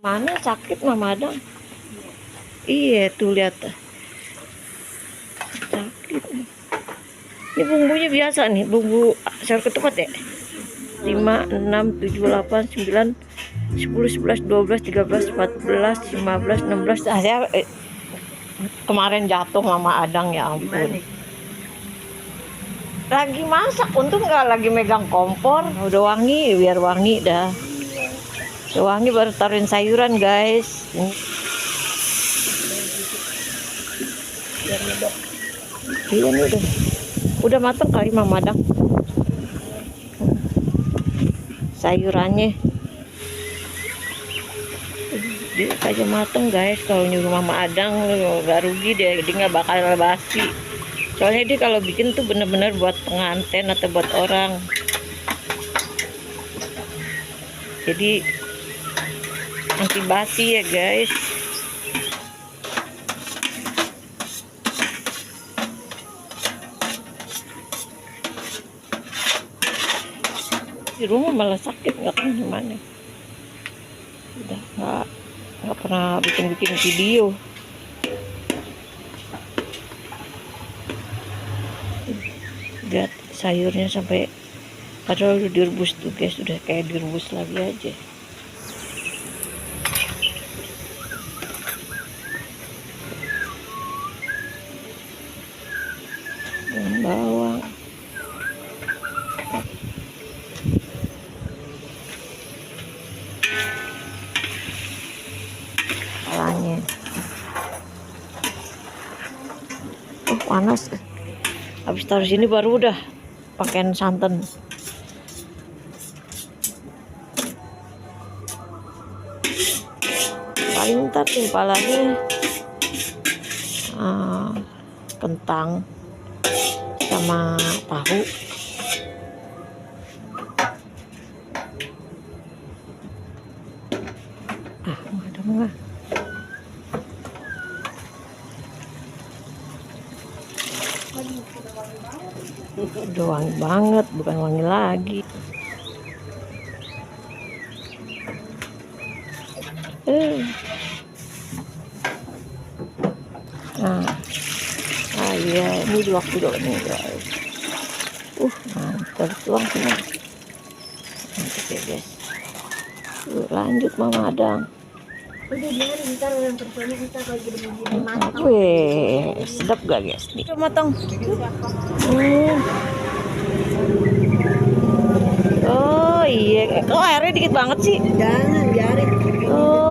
Mana sakit Mama Adang? Iya tuh lihat sakit. Ini bumbunya biasa nih, bumbu sayur ketupat ya. 5, 6, 7, 8, 9, 10, 11, 12, 13, 14, 15, 16. Saya kemarin jatuh Mama Adang, ya ampun. Lagi masak, untung nggak lagi megang kompor. Udah wangi, biar wangi dah. Udah wangi baru taruhin sayuran guys. Iya nih udah matang kali Mama Adang. Sayurannya dia aja mateng guys. Kalau nyuruh Mama Adang nggak rugi deh, dia nggak bakal basi. Soalnya dia kalau bikin tuh bener-bener buat pengantin atau buat orang. Jadi anti basi ya guys. Di rumah malah sakit nggak tahu gimana. Udah nggak pernah bikin video. Lihat sayurnya sampai padahal udah direbus tuh guys, udah kayak direbus lagi aja. Dengan bawang, palanya. Panas. Habis taruh sini baru udah pakaian santan. Paling ntar tuh palanya kentang sama tahu. Ada nggak? Udah wangi banget, bukan wangi lagi. Nah, iya ini di waktu dulu nih guys. Mantap, tuang semua. Mantap ya guys. Lanjut Mama Adang. Wih, sedap gak guys nih? Coba matang. Oh iya, kok airnya dikit banget sih? Jangan biarin. Oh.